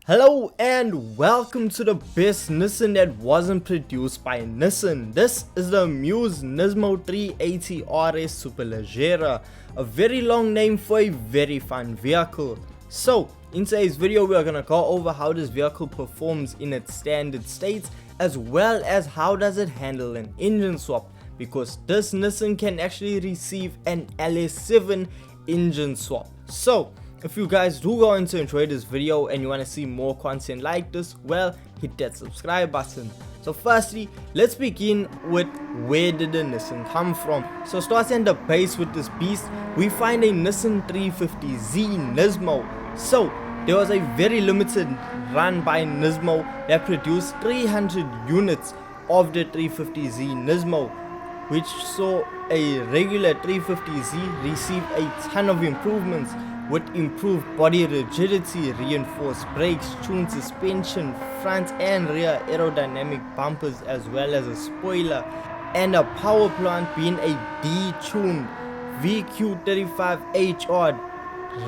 Hello and welcome to the best Nissan that wasn't produced by Nissan. This is the Amuse Nismo 380 RS Superleggera, a very long name for a very fun vehicle. So in today's video we are going to go over how this vehicle performs in its standard states, as well as how does it handle an engine swap, because this Nissan can actually receive an LS7 engine swap. So if you guys do going to enjoy this video and you want to see more content like this, well, hit that subscribe button. So firstly, let's begin with where did the Nissan come from. So starting at the base with this beast, we find a Nissan 350Z Nismo. So there was a very limited run by Nismo that produced 300 units of the 350Z Nismo, which saw a regular 350Z receive a ton of improvements with improved body rigidity, reinforced brakes, tuned suspension, front and rear aerodynamic bumpers, as well as a spoiler, and a power plant being a detuned VQ35HR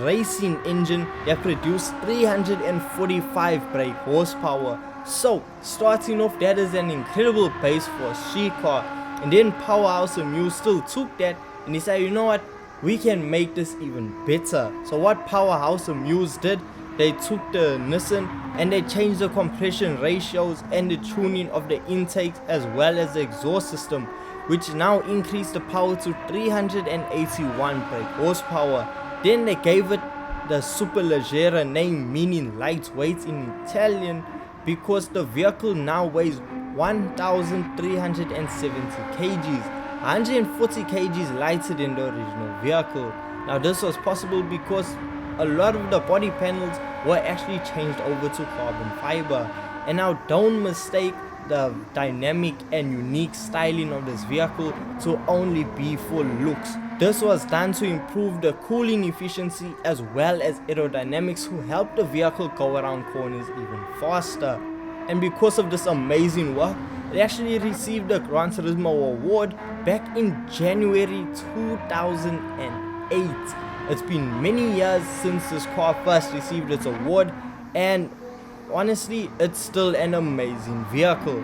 racing engine that produced 345 brake horsepower. So starting off, that is an incredible base for a street car. And then Power House Amuse still took that and they said, you know what, we can make this even better. So what Power House Amuse did, they took the Nissan and they changed the compression ratios and the tuning of the intakes as well as the exhaust system, which now increased the power to 381 brake horsepower. Then they gave it the Superleggera name, meaning lightweight in Italian, because the vehicle now weighs 1,370 kgs, 140 kgs lighter than the original vehicle. Now this was possible because a lot of the body panels were actually changed over to carbon fiber. And now don't mistake the dynamic and unique styling of this vehicle to only be for looks. This was done to improve the cooling efficiency as well as aerodynamics, who helped the vehicle go around corners even faster. And because of this amazing work, it actually received the Gran Turismo award back in January 2008. It's been many years since this car first received its award, and honestly, it's still an amazing vehicle.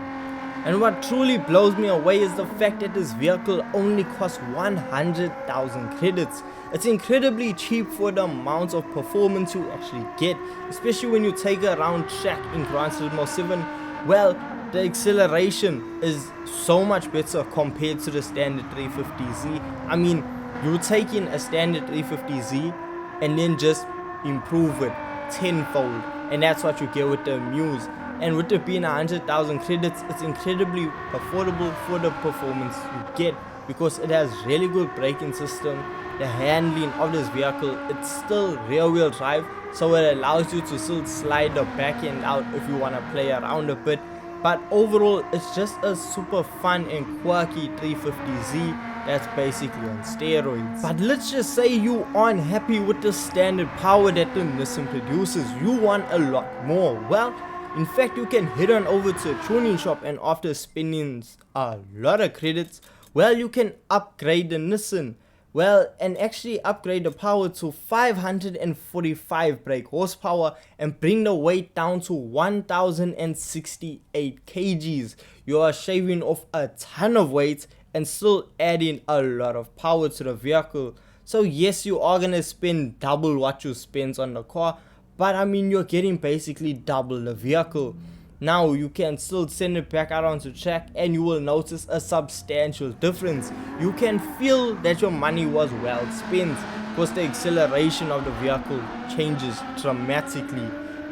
And what truly blows me away is the fact that this vehicle only costs 100,000 credits. It's incredibly cheap for the amount of performance you actually get, especially when you take it around track in Gran Turismo 7. Well, the acceleration is so much better compared to the standard 350Z. I mean, you take in a standard 350Z and then just improve it tenfold, and that's what you get with the Amuse. And with it being 100,000 credits, it's incredibly affordable for the performance you get, because it has really good braking system. The handling of this vehicle, it's still rear wheel drive, so it allows you to still slide the back end out if you want to play around a bit. But overall, it's just a super fun and quirky 350Z that's basically on steroids. But let's just say you aren't happy with the standard power that the Nissan produces. You want a lot more. Well, in fact, you can head on over to a tuning shop, and after spending a lot of credits, well, you can upgrade the Nissan. Well, and actually upgrade the power to 545 brake horsepower and bring the weight down to 1,068 kgs. You are shaving off a ton of weight and still adding a lot of power to the vehicle. So yes, you are gonna spend double what you spent on the car, but I mean, you're getting basically double the vehicle. Now you can still send it back out onto track and you will notice a substantial difference. You can feel that your money was well spent, because the acceleration of the vehicle changes dramatically.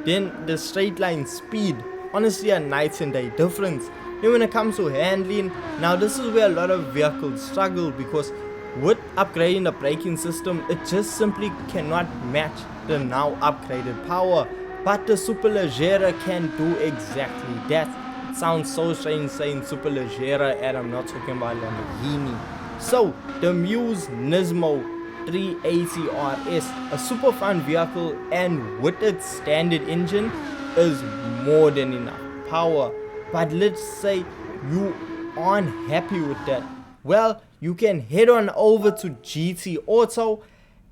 Then the straight line speed, honestly a night and day difference. Then when it comes to handling, now this is where a lot of vehicles struggle, because with upgrading the braking system, it just simply cannot match the now upgraded power. But the Superleggera can do exactly that. It sounds so strange saying Superleggera and I'm not talking about Lamborghini. So the Amuse Nismo 380 RS, a super fun vehicle, and with its standard engine is more than enough power. But let's say you aren't happy with that. Well, you can head on over to GT Auto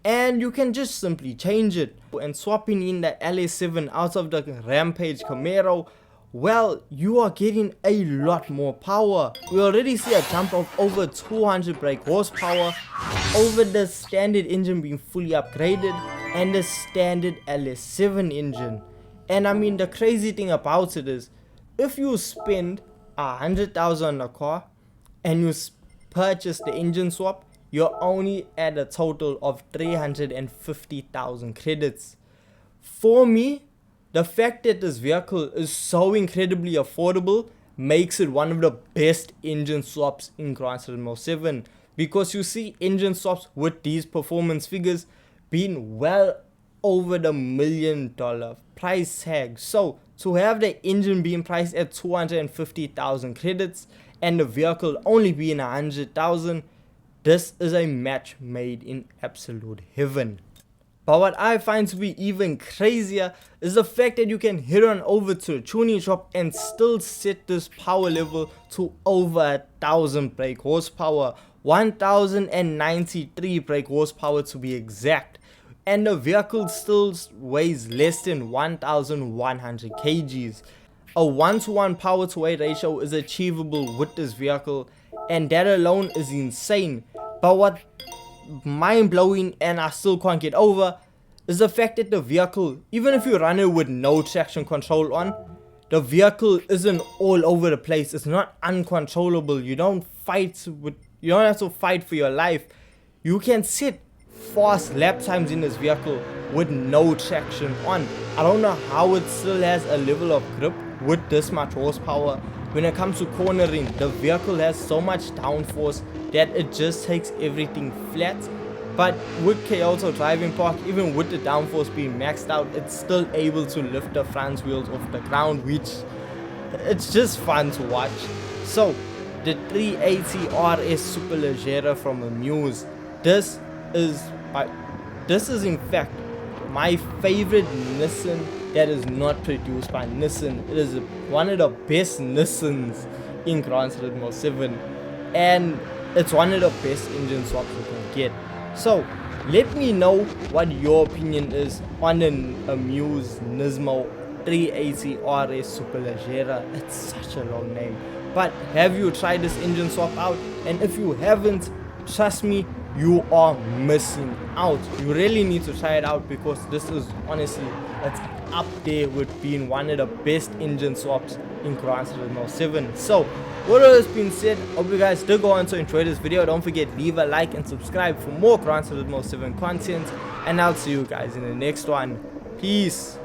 and you can just simply change it. And swapping in the LS7 out of the Rampage Camaro, well, you are getting a lot more power. We already see a jump of over 200 brake horsepower over the standard engine being fully upgraded and the standard LS7 engine. And I mean, the crazy thing about it is, if you spend 100,000 on a car and you purchase the engine swap, you're only at a total of 350,000 credits. For me, the fact that this vehicle is so incredibly affordable makes it one of the best engine swaps in Gran Turismo 7, because you see engine swaps with these performance figures being well over the $1 million price tag. So to have the engine being priced at 250,000 credits and the vehicle only being 100,000, this is a match made in absolute heaven. But what I find to be even crazier is the fact that you can head on over to a tuning shop and still set this power level to over 1,000 brake horsepower, 1,093 brake horsepower to be exact, and the vehicle still weighs less than 1,100 kgs. A 1:1 power to weight ratio is achievable with this vehicle, and that alone is insane. But what mind blowing and I still can't get over is the fact that the vehicle, even if you run it with no traction control on, the vehicle isn't all over the place. It's not uncontrollable. You don't have to fight for your life. You can set fast lap times in this vehicle with no traction on. I don't know how it still has a level of grip with this much horsepower. When it comes to cornering, the vehicle has so much downforce that it just takes everything flat. But with Kyoto driving park, even with the downforce being maxed out, it's still able to lift the front wheels off the ground, which it's just fun to watch. So the 380 RS Superleggera from Amuse, this is in fact my favorite Nissan that is not produced by Nissan. It is one of the best Nissans in Gran Turismo 7, and it's one of the best engine swaps you can get. So let me know what your opinion is on an Amuse Nismo 380 RS Superleggera. It's such a long name. But have you tried this engine swap out? And if you haven't, trust me, you are missing out. You really need to try it out, because this is honestly, it's up there with being one of the best engine swaps in Gran Turismo 7. So with all this being said, hope you guys did go on to enjoy this video. Don't forget, leave a like and subscribe for more Gran Turismo 7 content, and I'll see you guys in the next one. Peace.